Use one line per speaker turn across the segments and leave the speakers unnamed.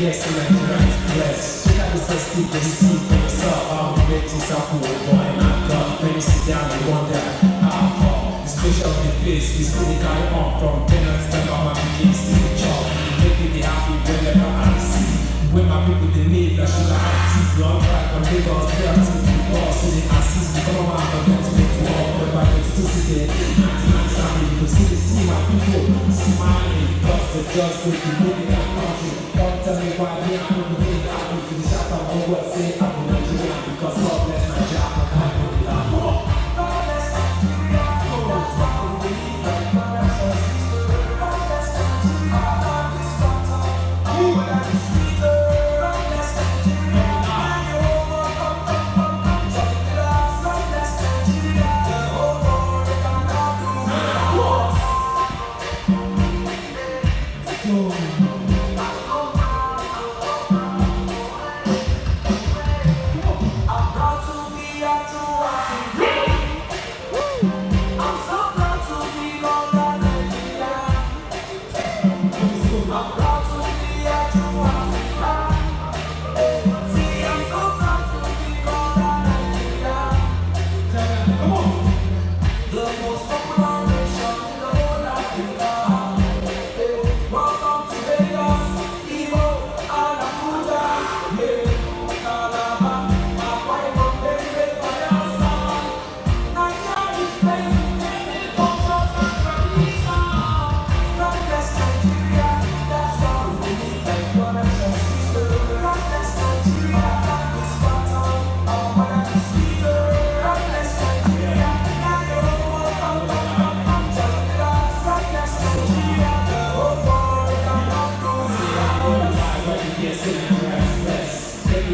yes, and Nigerians blessed. Check out the sensitive, they see for yourself. I'm the greatest apple, boy, and I got. Let me sit down and wonder how. The special on the face, we still carry on from penance, time my begins to the job. Make me happy whenever I see. When my people they need, I should have teeth. Long track on Lagos, they are to the boss, so they assist me, come on, I'm going to make it all. But by the today, 99 family, you still see my people smiling. Because the judge will be moving that country. Don't tell me why they are not moving that country. To the shop, I'm going to say I'm Nigerian. Because God bless Nigeria, I'm going to be like, oh.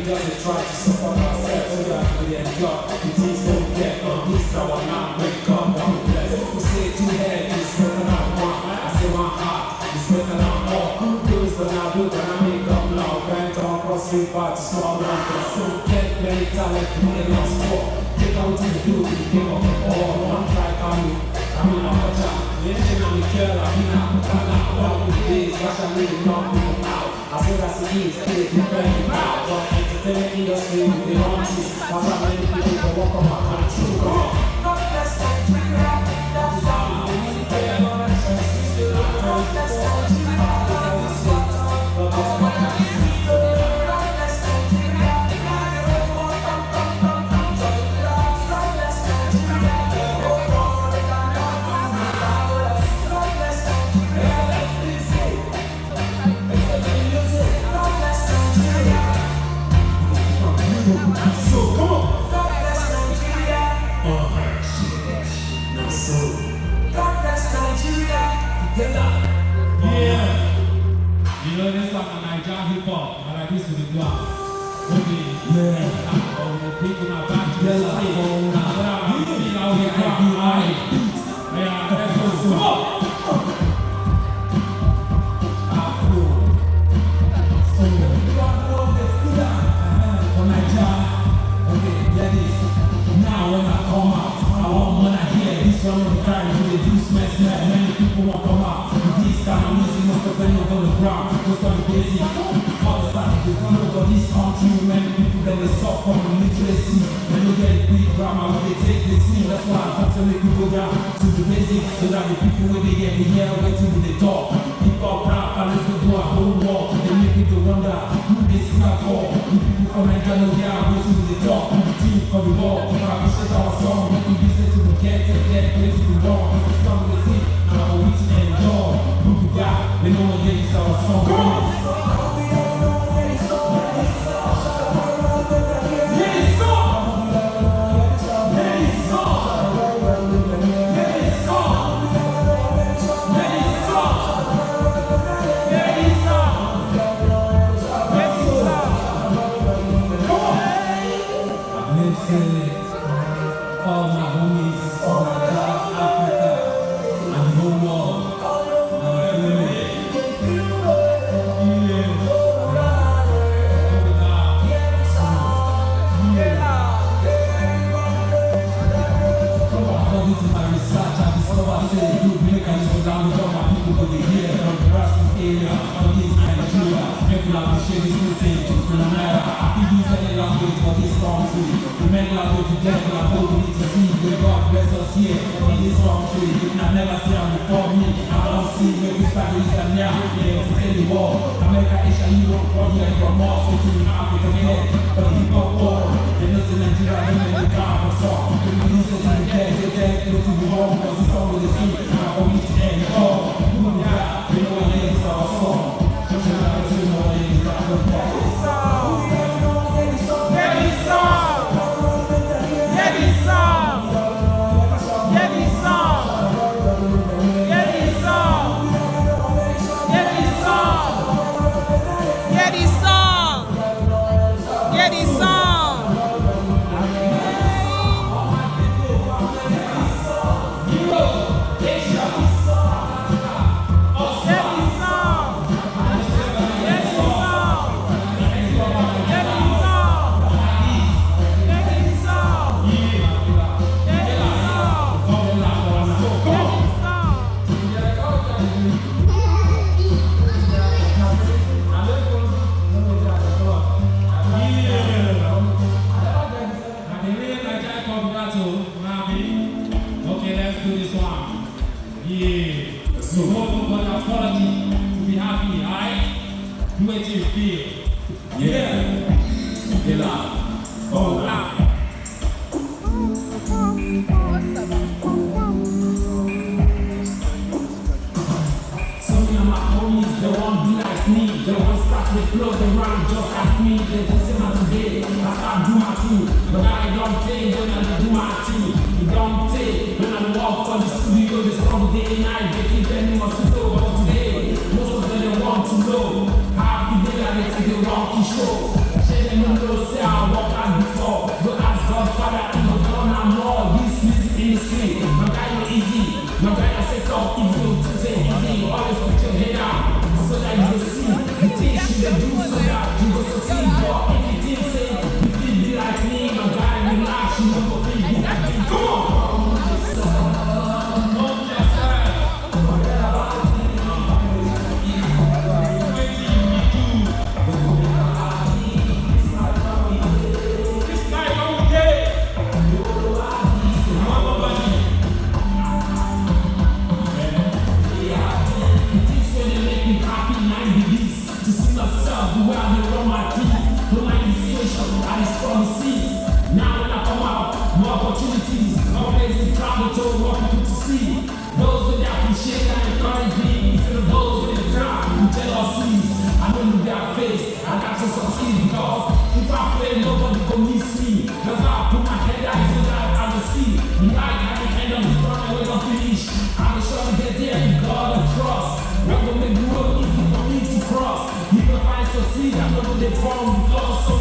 Just try to support ourselves so that we enjoy. The things don't get on this our now when God don't bless. We say two heads is better than one. I say one heart is better than all. Who knows when I do when I make up now? Bent on cross river to small mountains. So get many talent to be a lost sport. Take out to the blue, the king of all. One try coming. I'm in a hotcha. The engine on the curl, I'm in a hotcha. All the days, watch I really knock people out. As soon as it is, they defend me out. The industry with the artists, that's why many people can walk on my country. God bless Nigeria, that's why we need prayer. God bless Nigeria, so come on. God bless Nigeria. Now so. God bless Nigeria.
Yeah. You know this song on Nigerian hip hop. I like this with the block. Okay. Yeah. All the people now back to the stage. Now you see how we got. Yeah. Let's go. Come on.
Many people won't come out. This time I'm losing most of them on the ground. Most of the busy. All the time they run over this country. Many people that they suffer from illiteracy. When you get big drama, when they take the scene, that's why I have to make you go down to the basics. So that the people when they get the hell waiting to the door. People proud and let's go do a whole war. They make me to wonder who this is not for. The people from Nigeria know they are waiting to the door. The team for the ball. I appreciate our song. We can listen to the get place to the wall. This is something they see. We enjoy who we got. They know what they is our song. Come on.
love to share this message to the matter. I can use any language for this country. The many language together, I hope we need to see where God bless us here in this country. You can never see them before me. I don't see where we start with them now. Yeah, to tell you all. America, Asia, Europe, all here from us, so to Africa, yeah. But the hip hop world, they know in Nigeria, they know the ground for song. They know the dead, they go to the wrong, because it's all with the sea. And I go each and all. You know that, they know what it is, our song. Just know that, you know what it is, our song. Okay, let's do this one. Yeah. So hope for the apology to be happy, alright? Do what you feel. Yeah. Get loud. Oh, loud. Some of my homies, they won't be like me. They won't start with clothes around just like me. They just say my today. I start do my too. But I don't take when I do my too. Don't take when I walk from the studio this whole day and night. They think they must know about today. Most of them they want to know how the day that they take the wrong show. Share them know say I walk out before. But as Godfather, you know done and more. This music industry, my guy no easy. My guy I set up evil to say easy. Always put your head out so that you will see the things you will do so that you will succeed. But if you didn't say you feel be like me, my guy relax, you know go feel be like me. Come on. Now when I come out, more opportunities, more places to travel to, more people to see. Those that appreciate and encourage me, instead of those in the crowd who jealousies. I know in their face, I got to succeed because if I fail, nobody can miss me. That's how I put my head out so that I will see. The light at the end of the tunnel will not finish. I'm sure to get there in God and trust. What will make the road easy for me to cross? If I find succeed, I know they from because so